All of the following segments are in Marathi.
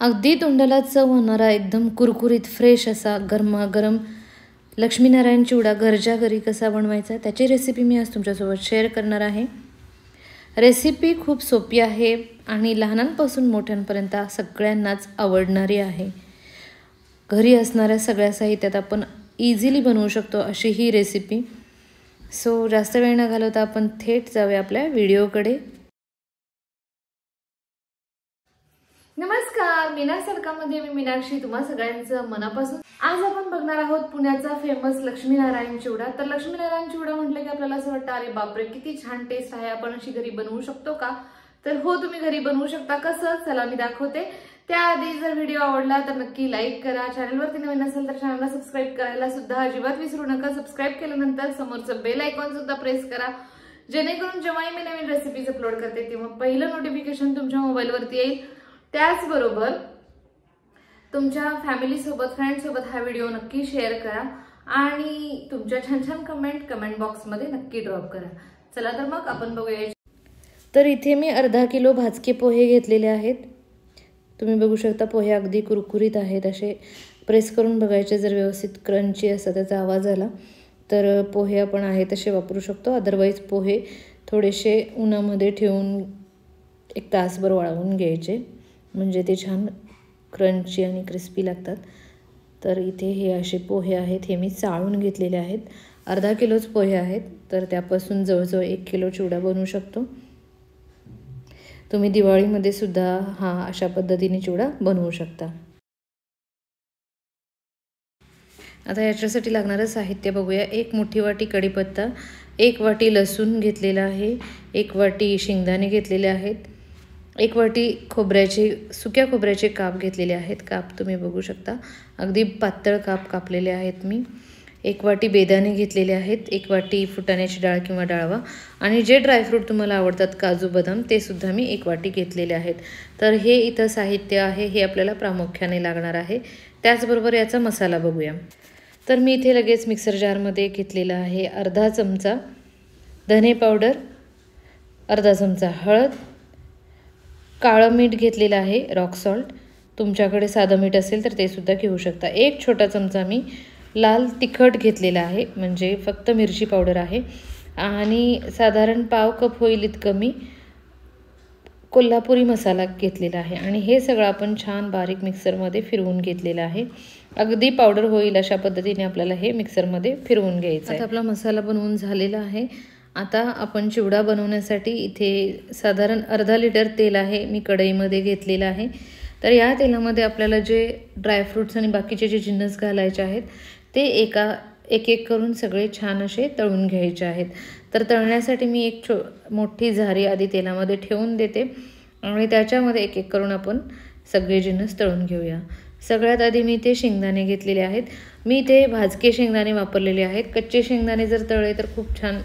अगदी तोंडाला चव होणारा एकदम कुरकुरीत फ्रेश असा गरमागरम लक्ष्मीनारायण चिवडा घरच्या घरी कसा बनवायचा त्याची रेसिपी मी आज तुमच्यासोबत शेअर करणार आहे। रेसिपी खूप सोपी आहे आणि लहानांपासून मोठ्यांपर्यंत सगळ्यांनाच आवडणारी आहे। घरी असणाऱ्या सगळ्या साहित्यात आपण इझिली बनवू शकतो अशी ही रेसिपी। सो जास्त वेळ न घालवता आपण थेट जाऊया आपल्या व्हिडिओकडे। नमस्कार, मीना सरकामध्ये मी मीनाक्षी तुम्हा सगळ्यांचं मनापासून आज आपण बघणार आहोत पुण्याचा फेमस लक्ष्मीनारायण चिवडा। तर लक्ष्मीनारायण चिवडा म्हटलं की आपल्याला असं वाटतं अरे बापरे किती छान टेस्ट आहे, आपण अशी घरी बनवू शकतो का? तर हो, तुम्ही घरी बनवू शकता। कसं चला मी दाखवते। त्याआधी जर व्हिडिओ आवडला तर नक्की लाईक करा, चॅनलवरती नवीन असेल तर चॅनलला सबस्क्राईब करायला सुद्धा अजिबात विसरू नका। सबस्क्राईब केल्यानंतर समोरचं बेल आयकॉन सुद्धा प्रेस करा, जेणेकरून जेव्हाही मी नवीन रेसिपीज अपलोड करते तेव्हा पहिलं नोटिफिकेशन तुमच्या मोबाईलवरती येईल। त्याचबरोबर तुमच्या फॅमिली सोबत फ्रेंड सोबत हा व्हिडिओ नक्की शेअर करा आणि तुमच्या छान छान कमेंट बॉक्समध्ये नक्की ड्रॉप करा। चला तर मग आपण बघूया। तर इथे मी अर्धा किलो भाजके पोहे घेतलेले आहेत। तुम्ही बघू शकता पोहे अगदी कुरकुरीत आहेत, असे प्रेस करून बघायचे, जर व्यवस्थित क्रंची असा त्याचा आवाज आला तर पोहे आपण आहे तसे वापरू शकतो। अदरवाईज पोहे थोडेसे उन्हामध्ये ठेवून एक तासभर वाळवून घ्यायचे, म्हणजे ते छान क्रंची आणि क्रिस्पी लागतात। तर इथे हे असे पोहे आहेत, हे मी चाळून घेतलेले आहेत। अर्धा किलोच पोहे आहेत, तर त्यापासून जवळजवळ 1 किलो चिवडा बनवू शकतो। तुम्ही दिवाळीमध्ये सुद्धा हा अशा पद्धतीने चिवडा बनवू शकता। आता याच्यासाठी लागणारं साहित्य बघूया। 1 मोठी वाटी कढीपत्ता, 1 वाटी लसूण घेतलेला आहे, 1 वाटी शेंगदाणे घेतलेले आहेत, 1 वाटी सुक्या खोबऱ्याचे काप घेतलेले आहेत। काप तुम्ही बघू शकता, अगदी पातळ काप कापलेले आहेत मी। 1 वाटी बेदाणे घेतलेले आहेत, 1 वाटी फुटाण्याची डाळ किंवा डाळवा, आणि जे ड्रायफ्रूट तुम्हाला आवडतात काजू बदाम ते सुद्धा मी 1 वाटी घेतलेले आहेत। तर हे इथं साहित्य आहे, हे आपल्याला प्रामुख्याने लागणार आहे। त्याचबरोबर याचा मसाला बघूया। तर मी इथे लगेच मिक्सर जारमध्ये घेतलेला आहे अर्धा चमचा धने पावडर, अर्धा चमचा हळद, काळं मीठ घेतलेलं आहे रॉक सॉल्ट, तुमच्याकडे साधं मीठ असेल तर ते सुद्धा घेऊ शकता। 1 छोटा चमचा मी लाल तिखट घेतलेला आहे, म्हणजे फक्त मिरची पावडर आहे, आणि साधारण पाव कप होईल इतकं मी कोल्हापुरी मसाला घेतलेला आहे। आणि हे सगळं आपण छान बारीक मिक्सरमध्ये फिरवून घेतलेलं आहे। अगदी पावडर होईल अशा पद्धतीने आपल्याला हे मिक्सरमध्ये फिरवून घ्यायचं आहे। आता आपला मसाला बनवून झालेला आहे। आता आपण चिवडा बनवण्यासाठी इथे साधारण अर्धा लिटर तेल आहे मी कढईमध्ये घेतलेलं आहे। तर या तेलामध्ये आपल्याला जे ड्रायफ्रूट्स आणि बाकीचे जे जिन्नस घालायचे आहेत ते एक एक करून सगळे छान असे तळून घ्यायचे आहेत। तर तळण्यासाठी मी एक मोठी झारी आधी तेलामध्ये ठेवून देते आणि त्याच्यामध्ये एक एक करून आपण सगळे जिन्नस तळून घेऊया। सगळ्यात आधी मी ते शेंगदाणे घेतलेले आहेत। मी ते भाजके शेंगदाणे वापरलेले आहेत। कच्चे शेंगदाणे जर तळले तर खूप छान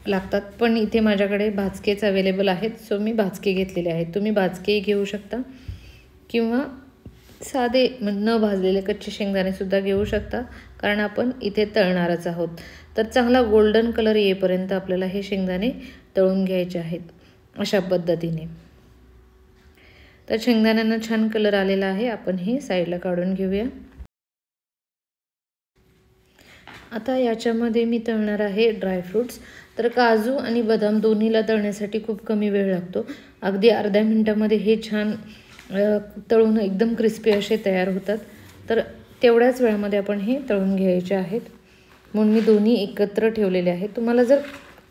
लागतात, पण इथे माझ्याकडे भाजकेच अवेलेबल आहेत, सो मी भाजके घेतलेले आहेत। तुम्ही भाजकेही घेऊ शकता किंवा साधे न भाजलेले कच्चे शेंगदाणे सुद्धा घेऊ शकता, कारण आपण इथे तळणारच आहोत। तर चांगला गोल्डन कलर येईपर्यंत आपल्याला हे शेंगदाणे तळून घ्यायचे आहेत अशा पद्धतीने। तर शेंगदाण्यांना छान कलर आलेला आहे, आपण हे साईडला काढून घेऊया। आता याच्यामध्ये मी तळणार आहे ड्रायफ्रूट्स। तर काजू आणि बदाम दोन्हीला तळण्यासाठी खूप कमी वेळ लागतो, अगदी अर्ध्या मिनिटामध्ये हे छान तळून एकदम क्रिस्पी असे तयार होतात। तर तेवढ्याच वेळामध्ये आपण हे तळून घ्यायचे आहेत, म्हणून मी दोन्ही एकत्र ठेवलेले आहेत। तुम्हाला जर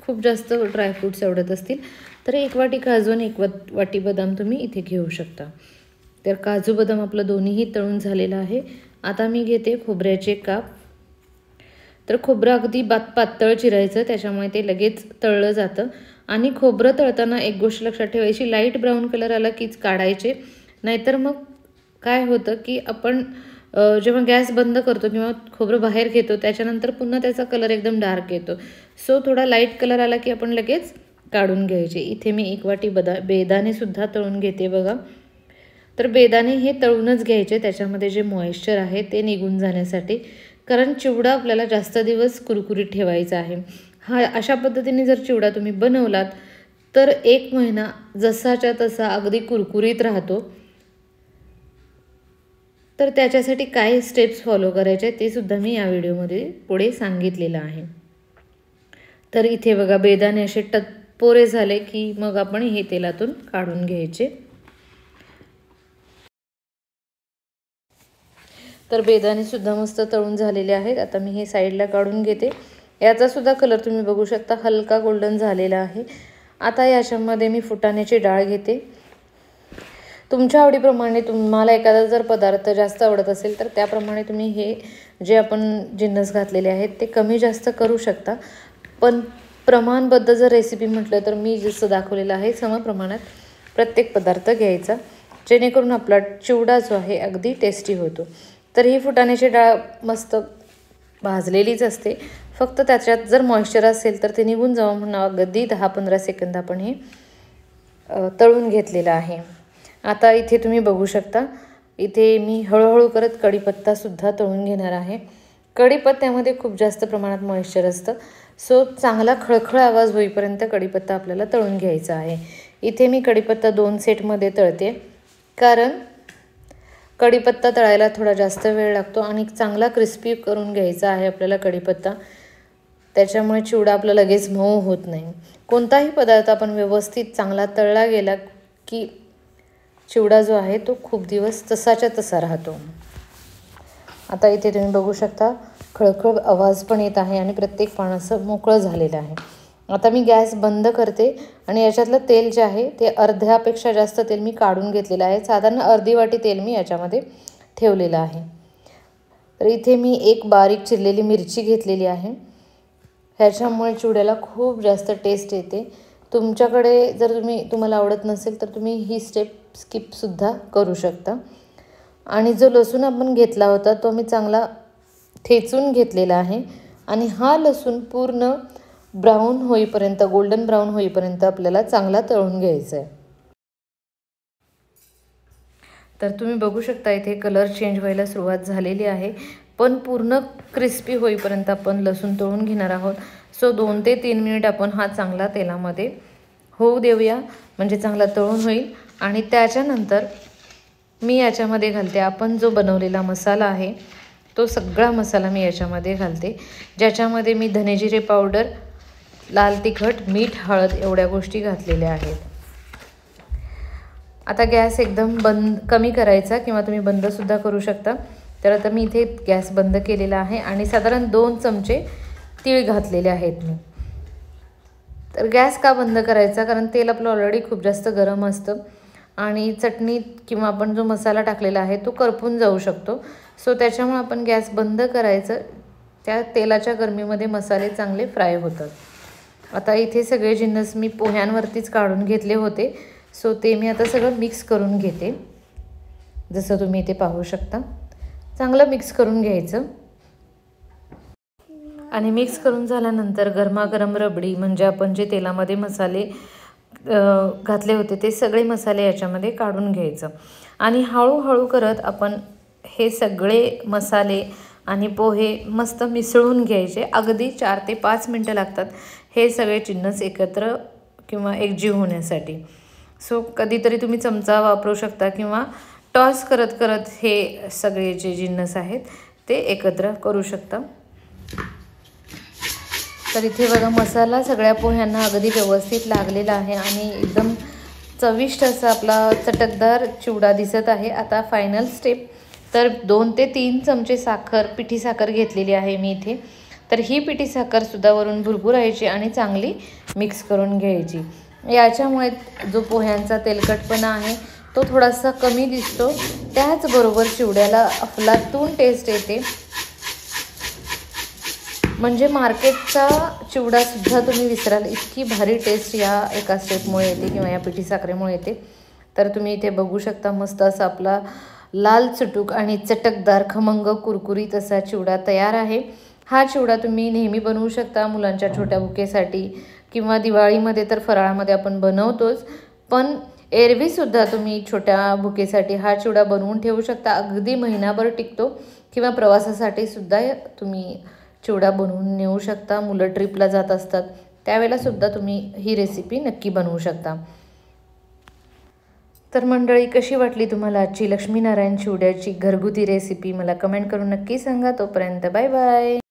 खूप जास्त ड्रायफ्रूट्स आवडत असतील तर 1 वाटी काजू आणि 1 वाटी बदाम तुम्ही इथे घेऊ शकता। तर काजू बदाम आपलं दोन्हीही तळून झालेलं आहे। आता मी घेते खोबऱ्याचे काप। तर खोबरं अगदी पातळ चिरायचं, त्याच्यामुळे ते लगेच तळलं जातं। आणि खोबरं तळताना एक गोष्ट लक्षात ठेवायची, लाईट ब्राऊन कलर आला कीच काढायचे, नाहीतर मग काय होतं की आपण जेव्हा गॅस बंद करतो किंवा खोबरं बाहेर घेतो त्याच्यानंतर पुन्हा त्याचा कलर एकदम डार्क येतो। सो थोडा लाईट कलर आला की आपण लगेच काढून घ्यायचे। इथे मी 1 वाटी बेदाणे सुद्धा तळून घेते बघा। तर बेदाणे हे तळूनच घ्यायचे, त्याच्यामध्ये जे मॉइश्चर आहे ते निघून जाण्यासाठी, कारण चिवडा आपल्याला जास्त दिवस कुरकुरीत ठेवायचा आहे। हा अशा पद्धतीने जर चिवडा तुम्ही बनवलात तर 1 महिना जसाच्या तसा अगदी कुरकुरीत राहतो। तर त्याच्यासाठी काय स्टेप्स फॉलो करायचे ते सुद्धा मी या व्हिडिओमध्ये पुढे सांगितलेलं आहे. तर इथे बघा बेदाणे असे टपोरे झाले की मग आपण हे तेलातून काढून घ्यायचे. तर बेदाणे सुद्धा मस्त तळून झालेले आहेत. आता मी हे साईडला काढून घेते. याचा सुद्धा कलर तुम्ही बघू शकता हलका गोल्डन झालेला आहे. आता याच्यामध्ये मी फुटाण्याची डाळ घेते. तुमच्या आवडीप्रमाणे तुम्हाला एखादा जर पदार्थ जास्त आवडत असेल तर त्याप्रमाणे तुम्ही हे जे आपण जिन्नस घातलेले आहेत ते कमी जास्त करू शकता. पण प्रमाणबद्ध जर रेसिपी म्हटलं तर मी जसं दाखवलेलं आहे समप्रमाणात प्रत्येक पदार्थ घ्यायचा, जेणेकरून आपला चिवडा जो आहे अगदी टेस्टी होतो. तर ही फुटाण्याची डाळ मस्त भाजलेलीच असते, फक्त त्याच्यात जर मॉइश्चर असेल तर ते निघून जावं म्हणून अगदी 10-15 सेकंद आपण हे तळून घेतलेलं आहे. आता इथे तुम्ही बघू शकता, इथे मी हळूहळू करत कढीपत्तासुद्धा तळून घेणार आहे. कढीपत्त्यामध्ये खूप जास्त प्रमाणात मॉइश्चर असतं, सो चांगला खळखळ आवाज होईपर्यंत कढीपत्ता आपल्याला तळून घ्यायचा आहे. इथे मी कढीपत्ता 2 सेटमध्ये तळते, कारण कढीपत्ता तळायला थोडा जास्त वेळ लागतो आणि चांगला क्रिस्पी करून घ्यायचा आहे आपल्याला कढीपत्ता. त्याच्यामुळे चिवडा आपला लगेच मऊ होत नाही. कोणताही पदार्थ आपण व्यवस्थित चांगला तळला गेला की चिवडा जो आहे तो खूप दिवस तसाच्या तसा राहतो. आता इथे तुम्ही बघू शकता खळखळ आवाज पण येत आहे आणि प्रत्येक पान असं मोकळं झालेलं आहे. आता मी गॅस बंद करते आणि याच्यातलं तेल जे आहे ते अर्ध्यापेक्षा जास्त तेल मी काढून घेतलेलं आहे. साधारण अर्धी वाटी तेल मी याच्यामध्ये ठेवलेलं आहे. तर इथे मी एक बारीक चिरलेली मिरची घेतलेली आहे. ह्याच्यामुळे चिवड्याला खूप जास्त टेस्ट येते. तुमच्याकडे जर तुम्हाला आवडत नसेल तर तुम्ही ही स्टेप स्किपसुद्धा करू शकता. आणि जो लसूण आपण घेतला होता तो मी चांगला ठेचून घेतलेला आहे आणि हा लसूण पूर्ण ब्राऊन होईपर्यंत, गोल्डन ब्राऊन होईपर्यंत आपल्याला चांगला तळून घ्यायचा आहे. तर तुम्ही बघू शकता इथे कलर चेंज व्हायला सुरुवात झालेली आहे, पण पूर्ण क्रिस्पी होईपर्यंत आपण लसूण तळून घेणार आहोत. सो 2 ते 3 मिनिट आपण हा चांगला तेलामध्ये होऊ देऊया, म्हणजे चांगला तळून होईल. आणि त्याच्यानंतर मी याच्यामध्ये घालते आपण जो बनवलेला मसाला आहे तो सगळा मसाला मी याच्यामध्ये घालते, ज्याच्यामध्ये मी धनेजिरे पावडर, लाल तिखट, मीठ, हळद एवढ्या गोष्टी घातलेल्या आहेत. आता गॅस एकदम कमी करायचा किंवा तुम्ही बंदसुद्धा करू शकता. तर आता मी इथे गॅस बंद केलेला आहे आणि साधारण 2 चमचे तीळ घातलेले आहेत मी. तर गॅस का बंद करायचा, कारण तेल आपलं ऑलरेडी खूप जास्त गरम असतं आणि चटणी किंवा आपण जो मसाला टाकलेला आहे तो करपून जाऊ शकतो. सो त्याच्यामुळे आपण गॅस बंद करायचं, त्या तेलाच्या गरमीमध्ये मसाले चांगले फ्राय होतात. आता इथे सगळे जिन्नस मी पोह्यांवरतीच काढून घेतले होते, सो ते मी आता सगळं मिक्स करून घेते. जसं तुम्ही इथे पाहू शकता चांगलं मिक्स करून घ्यायचं. आणि मिक्स करून झाल्यानंतर गरमागरम रबडी, म्हणजे आपण जे तेलामध्ये मसाले घातले होते ते सगळे मसाले याच्यामध्ये काढून घ्यायचं आणि हळूहळू करत आपण हे सगळे मसाले आणि पोहे मस्त मिसळून घ्यायचे. अगदी 4 ते 5 मिनटं लागतात हे सगळे जिन्नस एकत्र किंवा एकजीव होण्यासाठी. सो कधीतरी तुम्ही चमचा वापरू शकता किंवा टॉस करत करत हे सगळे जे जिन्नस आहेत ते एकत्र करू शकता. तर इथे बघा मसाला सगळ्या पोह्यांना अगदी व्यवस्थित लागलेला आहे आणि एकदम चविष्ट असा आपला चटकदार चिवडा दिसत आहे. आता फायनल स्टेप, तर 2 ते 3 चमचे साखर, पिठी साखर घेतलेली आहे मी इथे. तर ही पिठी साखरसुद्धा वरून भुरभुरायची आणि चांगली मिक्स करून घ्यायची. याच्यामुळे जो पोह्यांचा तेलकटपणा आहे तो थोडासा कमी दिसतो, त्याचबरोबर चिवड्याला अफलातून टेस्ट येते. म्हणजे मार्केटचा चिवडासुद्धा तुम्ही विसराल, इतकी भारी टेस्ट या एका स्टेपमुळे येते किंवा या पिठी साखरेमुळे येते. तर तुम्ही इथे बघू शकता मस्त असा आपला लाल चुटूक आणि चटकदार खमंग कुरकुरीत असा चिवडा तयार आहे. हा चिवडा तुम्ही नेहमी बनवू शकता मुलांच्या छोट्या बुकेसाठी किंवा दिवाळीमध्ये तर फराळामध्ये आपण बनवतोच, पण एरवीसुद्धा तुम्ही छोट्या बुकेसाठी हा चिवडा बनवून ठेवू शकता. अगदी महिनाभर टिकतो किंवा प्रवासासाठी सुद्धा तुम्ही चिवडा बनवून नेऊ शकता. मुलं ट्रिपला जात असतात त्यावेळेलासुद्धा तुम्ही ही रेसिपी नक्की बनवू शकता. तर मंडळी, कशी वाटली तुम्हाला आजची लक्ष्मीनारायण चिवड्याची घरगुती रेसिपी मला कमेंट करून नक्की सांगा. तोपर्यंत बाय बाय.